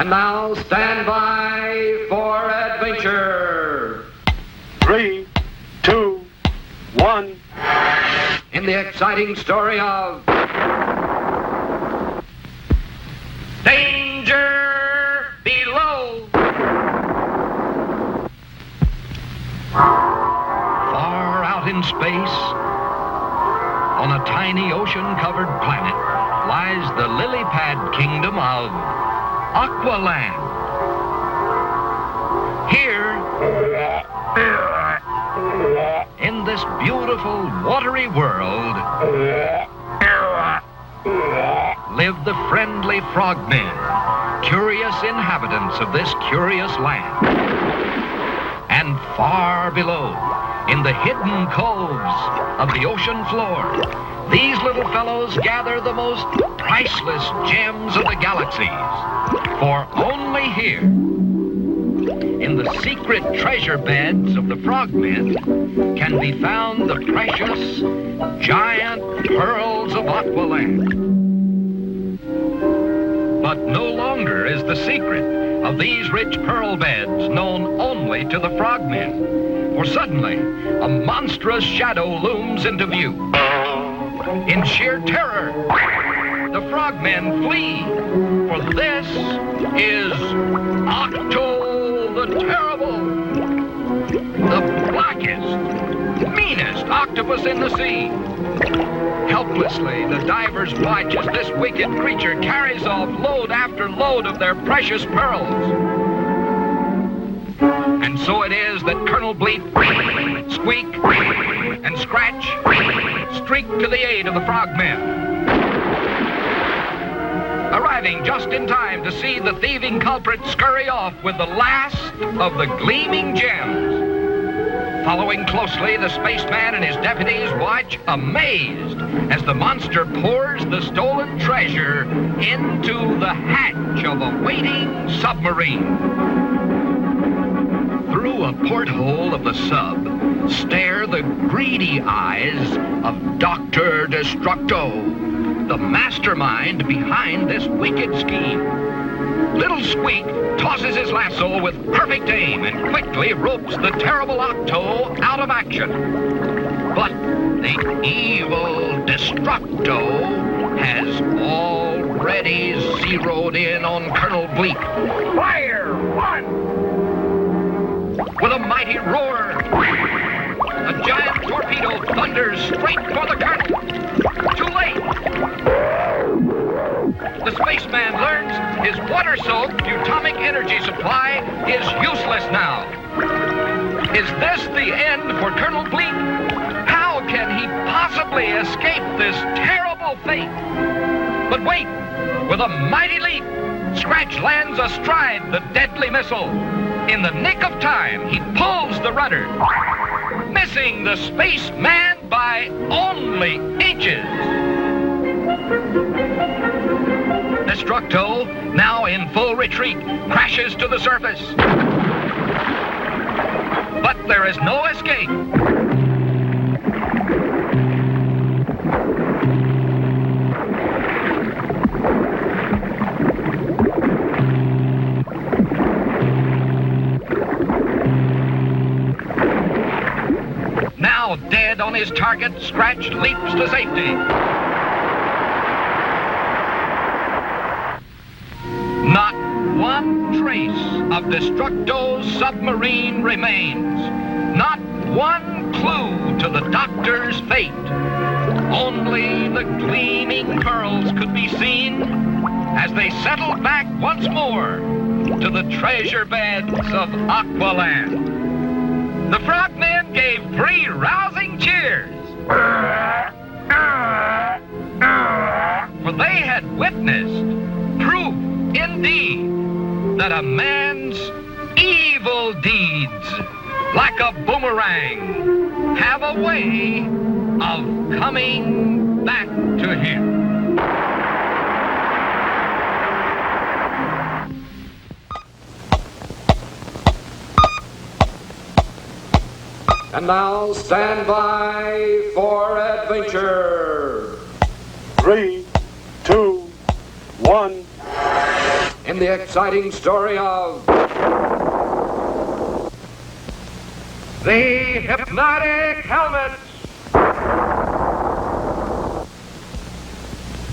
And now stand by for adventure. 3, 2, 1. In the exciting story of Danger Below. Far out in space, on a tiny ocean-covered planet, lies the lily-pad kingdom of Aqualand. Here, in this beautiful watery world, live the friendly frogmen, curious inhabitants of this curious land. And far below, in the hidden coves of the ocean floor, these little fellows gather the most priceless gems of the galaxies. For only here, in the secret treasure beds of the frogmen, can be found the precious, giant pearls of Aqualand. But no longer is the secret of these rich pearl beds known only to the frogmen. For suddenly, a monstrous shadow looms into view. In sheer terror, the frogmen flee, for this is Octo the Terrible, the blackest, meanest octopus in the sea. Helplessly, the divers watch as this wicked creature carries off load after load of their precious pearls. And so it is that Colonel Bleep, Squeak, and Scratch streak to the aid of the frogmen, arriving just in time to see the thieving culprit scurry off with the last of the gleaming gems. Following closely, the spaceman and his deputies watch amazed as the monster pours the stolen treasure into the hatch of a waiting submarine. Through a porthole of the sub stare the greedy eyes of Dr. Destructo, the mastermind behind this wicked scheme. Little Squeak tosses his lasso with perfect aim and quickly ropes the terrible Octo out of action. But the evil Destructo has already zeroed in on Colonel Bleep. Fire! One! With a mighty roar, a giant torpedo thunders straight for the Colonel. Too late! The spaceman learns his water-soaked atomic energy supply is useless now. Is this the end for Colonel Bleep? How can he possibly escape this terrible fate? But wait! With a mighty leap, Scratch lands astride the deadly missile. In the nick of time, he pulls the rudder, missing the spaceman by only inches. Destructo, now in full retreat, crashes to the surface. But there is no escape. Now dead on his target, Scratch leaps to safety. Not one trace of Destructo's submarine remains. Not one clue to the doctor's fate. Only the gleaming pearls could be seen as they settled back once more to the treasure beds of Aqualand. The frogmen gave 3 rousing cheers, for they had witnessed proof indeed that a man's evil deeds, like a boomerang, have a way of coming back to him. And now stand by for adventure. 3, 2, 1. in the exciting story of the Hypnotic Helmets.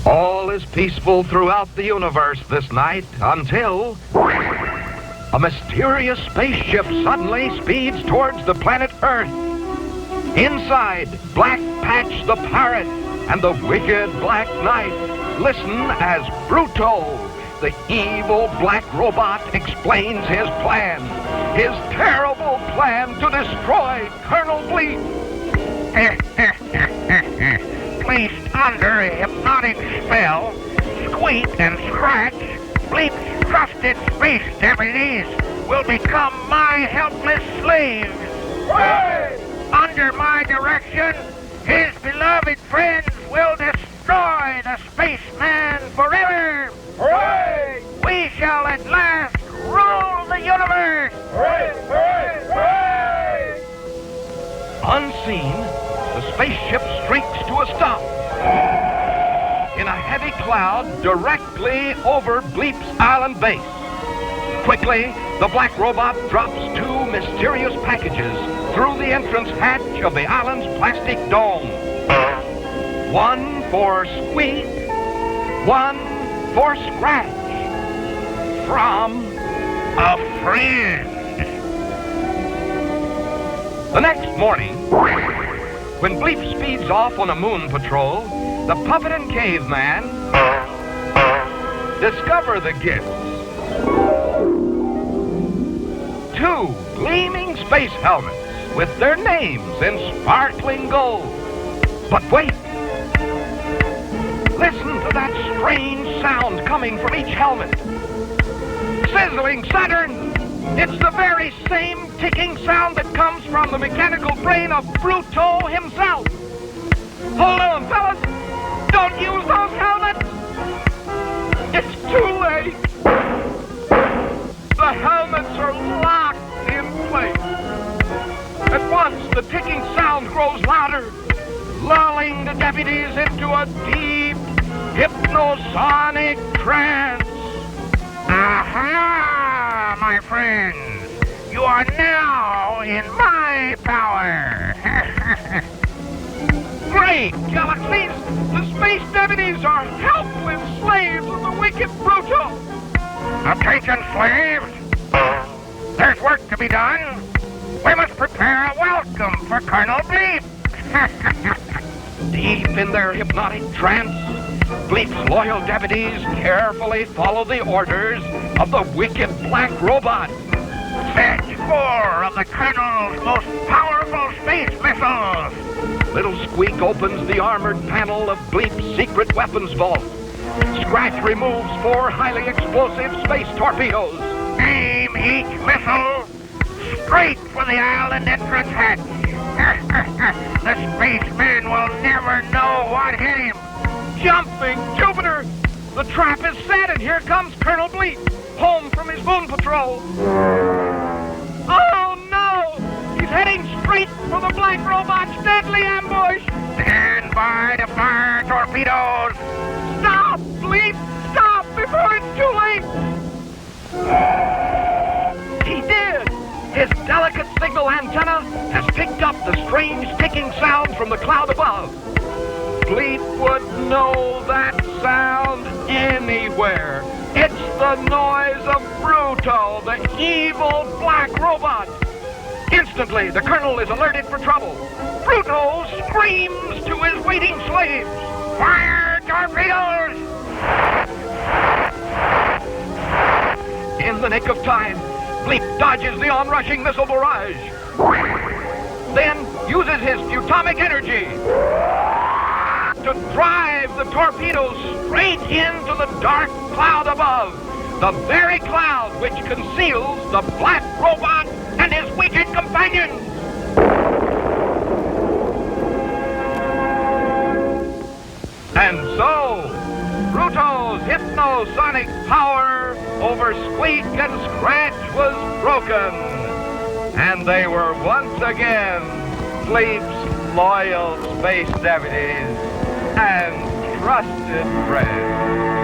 All is peaceful throughout the universe this night until a mysterious spaceship suddenly speeds towards the planet Earth. Inside, Black Patch the Pirate and the wicked Black Knight listen as Bruto, the evil black robot, explains his plan. His terrible plan to destroy Colonel Bleep. Placed under a hypnotic spell, Squeak and Scratch, Bleep's trusted space deputies, will become my helpless slaves. Hooray! Under my direction, his beloved friends will destroy the spaceman forever. Hooray! We shall at last rule the universe. Hooray! Hooray! Hooray! Unseen, the spaceship streaks to a stop in a heavy cloud directly over Bleep's island base. Quickly, the black robot drops two mysterious packages through the entrance hatch of the island's plastic dome. One for Squeak, one for Scratch. From A friend. the next morning, when Bleep speeds off on a moon patrol, the puppet and caveman discover the gifts. Two gleaming space helmets with their names in sparkling gold. But wait! Listen to that strange sound coming from each helmet. Sizzling Saturn! It's the very same ticking sound that comes from the mechanical brain of Bruto himself. Hold on, fellas! Don't use those helmets! It's too late! The helmets are locked in place. At once, the ticking sound grows louder, lulling the deputies into a deep, hypnosonic trance. Aha, my friends. You are now in my power. Great galaxies! The space deputies are helpless slaves of the wicked Bruto! Attention, slaves. There's work to be done. We must prepare a welcome for Colonel Bleep. Deep in their hypnotic trance, Bleep's loyal deputies carefully follow the orders of the wicked black robot. Fetch 4 of the Colonel's most powerful space missiles. Little Squeak opens the armored panel of Bleep's secret weapons vault. Scratch removes 4 highly explosive space torpedoes. Aim each missile straight for the island entrance hatch. The spaceman will never know what hit him. Jumping Jupiter! The trap is set, and here comes Colonel Bleep, home from his moon patrol. Oh no! He's heading straight for the black robot's deadly ambush! Stand by to fire torpedoes. Stop, Bleep! Stop before it's too late! He did! His delicate signal antenna has picked up the strange ticking sound from the cloud above. Bleep would know that sound anywhere. It's the noise of Bruto, the evil black robot. Instantly, the Colonel is alerted for trouble. Bruto screams to his waiting slaves. Fire torpedoes. In the nick of time, Bleep dodges the onrushing missile barrage. Then uses his atomic energy to drive the torpedoes straight into the dark cloud above. The very cloud which conceals the black robot and his wicked companions. And so, Bruto's hypnosonic power over Squeak and Scratch was broken. And they were once again Bleep's loyal space deputies and trusted friends.